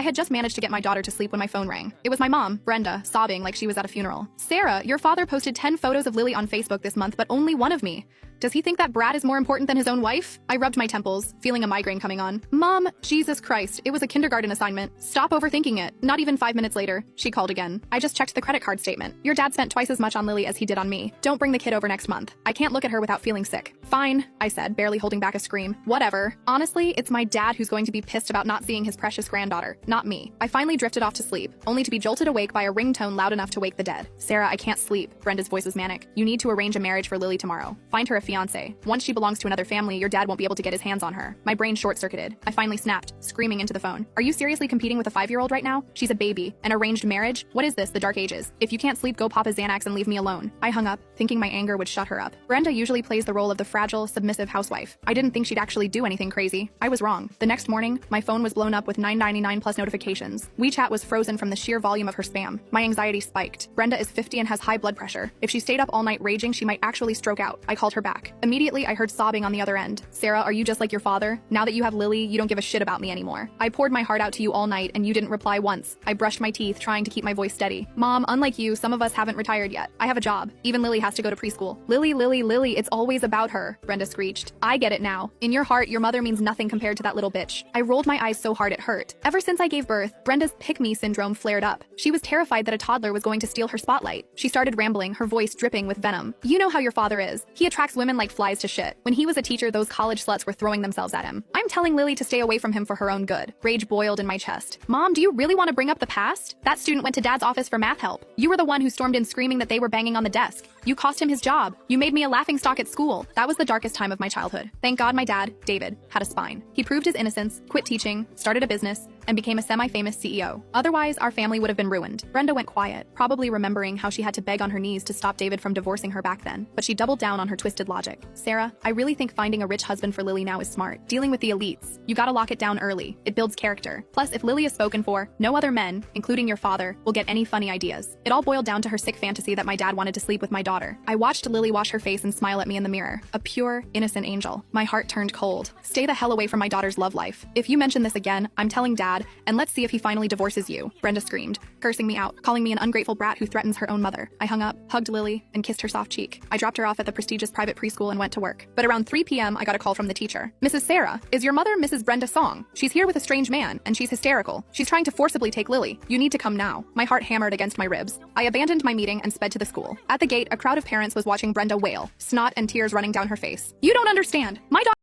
I had just managed to get my daughter to sleep when my phone rang. It was my mom, Brenda, sobbing like she was at a funeral. "Sarah, your father posted 10 photos of Lily on Facebook this month, but only one of me. Does he think that Brad is more important than his own wife?" I rubbed my temples, feeling a migraine coming on. "Mom, Jesus Christ, it was a kindergarten assignment. Stop overthinking it." Not even 5 minutes later, she called again. "I just checked the credit card statement. Your dad spent twice as much on Lily as he did on me. Don't bring the kid over next month. I can't look at her without feeling sick." "Fine," I said, barely holding back a scream. "Whatever. Honestly, it's my dad who's going to be pissed about not seeing his precious granddaughter, not me." I finally drifted off to sleep, only to be jolted awake by a ringtone loud enough to wake the dead. "Sarah, I can't sleep." Brenda's voice was manic. "You need to arrange a marriage for Lily tomorrow. Find her a fiancé. Once she belongs to another family, your dad won't be able to get his hands on her." My brain short-circuited. I finally snapped, screaming into the phone. "Are you seriously competing with a 5-year-old right now? She's a baby. An arranged marriage? What is this, the dark ages? If you can't sleep, go pop a Xanax and leave me alone." I hung up, thinking my anger would shut her up. Brenda usually plays the role of the fragile, submissive housewife. I didn't think she'd actually do anything crazy. I was wrong. The next morning, my phone was blown up with 999 plus notifications. WeChat was frozen from the sheer volume of her spam. My anxiety spiked. Brenda is 50 and has high blood pressure. If she stayed up all night raging, she might actually stroke out. I called her back. Immediately, I heard sobbing on the other end. "Sarah, are you just like your father? Now that you have Lily, you don't give a shit about me anymore. I poured my heart out to you all night and you didn't reply once." I brushed my teeth, trying to keep my voice steady. "Mom, unlike you, some of us haven't retired yet. I have a job. Even Lily has to go to preschool." Lily, it's always about her," Brenda screeched. "I get it now. In your heart, your mother means nothing compared to that little bitch." I rolled my eyes so hard it hurt. Ever since I gave birth, Brenda's pick-me syndrome flared up. She was terrified that a toddler was going to steal her spotlight. She started rambling, her voice dripping with venom. "You know how your father is. He attracts women like flies to shit. When he was a teacher, those college sluts were throwing themselves at him. I'm telling Lily to stay away from him for her own good." Rage boiled in my chest. "Mom, do you really want to bring up the past? That student went to Dad's office for math help. You were the one who stormed in screaming that they were banging on the desk. You cost him his job. You made me a laughingstock at school." That was the darkest time of my childhood. Thank God my dad, David, had a spine. He proved his innocence, quit teaching, started a business, and became a semi-famous CEO. Otherwise, our family would have been ruined. Brenda went quiet, probably remembering how she had to beg on her knees to stop David from divorcing her back then. But she doubled down on her twisted logic. "Sarah, I really think finding a rich husband for Lily now is smart. Dealing with the elites. You gotta lock it down early. It builds character. Plus, if Lily is spoken for, no other men, including your father, will get any funny ideas." It all boiled down to her sick fantasy that my dad wanted to sleep with my daughter. I watched Lily wash her face and smile at me in the mirror. A pure, innocent angel. My heart turned cold. "Stay the hell away from my daughter's love life. If you mention this again, I'm telling Dad, and let's see if he finally divorces you," Brenda screamed, cursing me out, calling me an ungrateful brat who threatens her own mother. I hung up, hugged Lily, and kissed her soft cheek. I dropped her off at the prestigious private preschool and went to work. But around 3 p.m., I got a call from the teacher. "Mrs. Sarah, is your mother Mrs. Brenda Song? She's here with a strange man, and she's hysterical. She's trying to forcibly take Lily. You need to come now." My heart hammered against my ribs. I abandoned my meeting and sped to the school. At the gate, a crowd of parents was watching Brenda wail, snot and tears running down her face. "You don't understand. My daughter